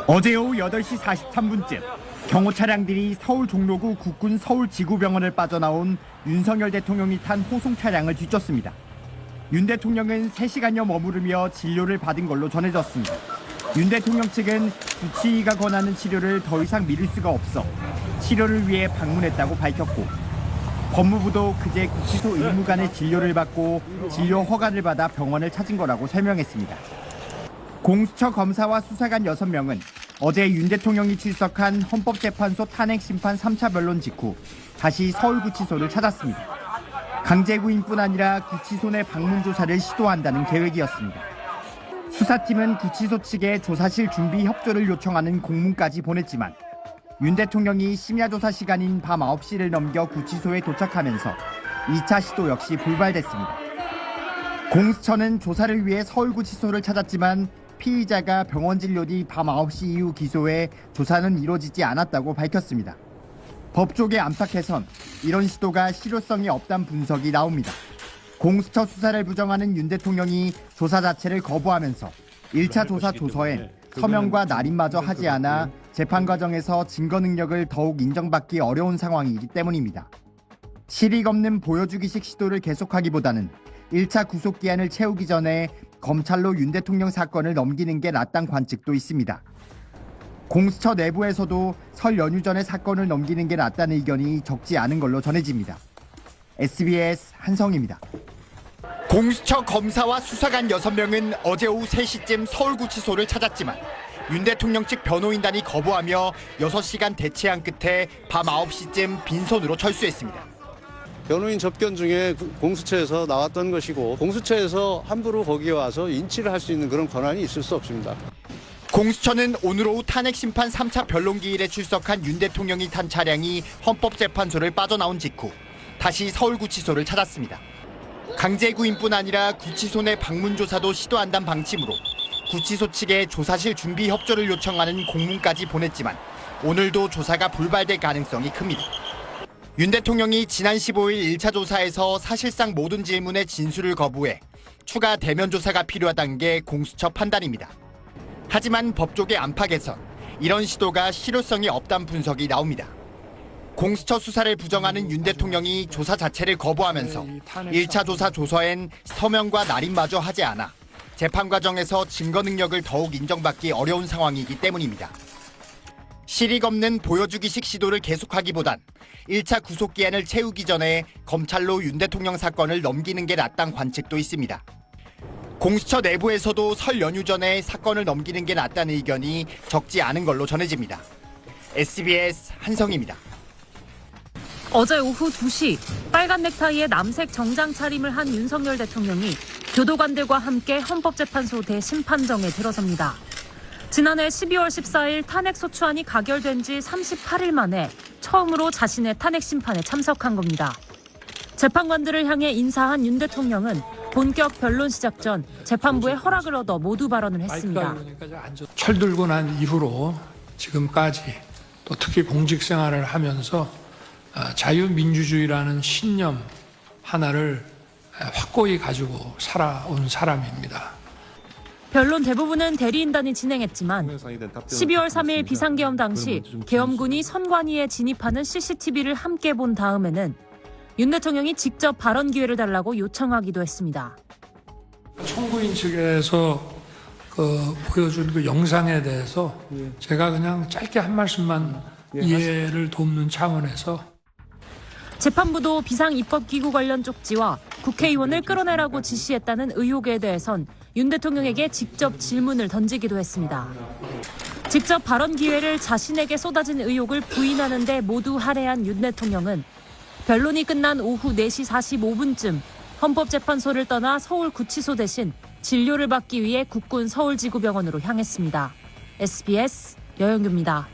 어제 오후 8시 43분쯤 경호 차량들이 서울 종로구 국군 서울지구병원을 빠져나온 윤석열 대통령이 탄 호송 차량을 뒤쫓습니다. 윤 대통령은 3시간여 머무르며 진료를 받은 걸로 전해졌습니다. 윤 대통령 측은 주치의가 권하는 치료를 더 이상 미룰 수가 없어 치료를 위해 방문했다고 밝혔고, 법무부도 그제 구치소 의무관의 진료를 받고 진료 허가를 받아 병원을 찾은 거라고 설명했습니다. 공수처 검사와 수사관 6명은 어제 윤 대통령이 출석한 헌법재판소 탄핵심판 3차 변론 직후 다시 서울구치소를 찾았습니다. 강제구인뿐 아니라 구치소 내 방문 조사를 시도한다는 계획이었습니다. 수사팀은 구치소 측에 조사실 준비 협조를 요청하는 공문까지 보냈지만 윤 대통령이 심야 조사 시간인 밤 9시를 넘겨 구치소에 도착하면서 2차 시도 역시 불발됐습니다. 공수처는 조사를 위해 서울구치소를 찾았지만 피의자가 병원 진료 뒤 밤 9시 이후 기소해 조사는 이루어지지 않았다고 밝혔습니다. 법조계 안팎에선 이런 시도가 실효성이 없다는 분석이 나옵니다. 공수처 수사를 부정하는 윤 대통령이 조사 자체를 거부하면서 1차 조사 조서엔 서명과 날인마저 하지 않아 재판 과정에서 증거 능력을 더욱 인정받기 어려운 상황이기 때문입니다. 실익 없는 보여주기식 시도를 계속하기보다는 1차 구속기한을 채우기 전에 검찰로 윤 대통령 사건을 넘기는 게 낫다는 관측도 있습니다. 공수처 내부에서도 설 연휴 전에 사건을 넘기는 게 낫다는 의견이 적지 않은 걸로 전해집니다. SBS 한성입니다. 공수처 검사와 수사관 6명은 어제 오후 3시쯤 서울구치소를 찾았지만 윤 대통령 측 변호인단이 거부하며 6시간 대치한 끝에 밤 9시쯤 빈손으로 철수했습니다. 변호인 접견 중에 공수처에서 나왔던 것이고 공수처에서 함부로 거기에 와서 인치를 할 수 있는 그런 권한이 있을 수 없습니다. 공수처는 오늘 오후 탄핵심판 3차 변론기일에 출석한 윤 대통령이 탄 차량이 헌법재판소를 빠져나온 직후 다시 서울구치소를 찾았습니다. 강제구인뿐 아니라 구치소 내 방문조사도 시도한다는 방침으로 구치소 측에 조사실 준비 협조를 요청하는 공문까지 보냈지만 오늘도 조사가 불발될 가능성이 큽니다. 윤 대통령이 지난 15일 1차 조사에서 사실상 모든 질문에 진술을 거부해 추가 대면 조사가 필요하다는 게 공수처 판단입니다. 하지만 법조계 안팎에선 이런 시도가 실효성이 없다는 분석이 나옵니다. 공수처 수사를 부정하는 윤 대통령이 조사 자체를 거부하면서 1차 조사 조서엔 서명과 날인마저 하지 않아 재판 과정에서 증거 능력을 더욱 인정받기 어려운 상황이기 때문입니다. 실익 없는 보여주기식 시도를 계속하기보단 1차 구속기한을 채우기 전에 검찰로 윤 대통령 사건을 넘기는 게 낫다는 관측도 있습니다. 공수처 내부에서도 설 연휴 전에 사건을 넘기는 게 낫다는 의견이 적지 않은 걸로 전해집니다. SBS 한성입니다. 어제 오후 2시 빨간 넥타이에 남색 정장 차림을 한 윤석열 대통령이 교도관들과 함께 헌법재판소 대심판정에 들어섭니다. 지난해 12월 14일 탄핵소추안이 가결된 지 38일 만에 처음으로 자신의 탄핵심판에 참석한 겁니다. 재판관들을 향해 인사한 윤 대통령은 본격 변론 시작 전 재판부의 허락을 얻어 모두 발언을 했습니다. 철들고 난 이후로 지금까지 또 특히 공직 생활을 하면서 자유민주주의라는 신념 하나를 확고히 가지고 살아온 사람입니다. 변론 대부분은 대리인단이 진행했지만 12월 3일 비상계엄 당시 계엄군이 선관위에 진입하는 CCTV를 함께 본 다음에는 윤 대통령이 직접 발언 기회를 달라고 요청하기도 했습니다. 청구인 측에서 보여준 그 영상에 대해서 제가 그냥 짧게 한 말씀만 이해를 돕는 차원에서 재판부도 비상입법기구 관련 쪽지와 국회의원을 끌어내라고 지시했다는 의혹에 대해선 윤 대통령에게 직접 질문을 던지기도 했습니다. 직접 발언 기회를 자신에게 쏟아진 의혹을 부인하는 데 모두 할애한 윤 대통령은 변론이 끝난 오후 4시 45분쯤 헌법재판소를 떠나 서울구치소 대신 진료를 받기 위해 국군 서울지구병원으로 향했습니다. SBS 여영규입니다.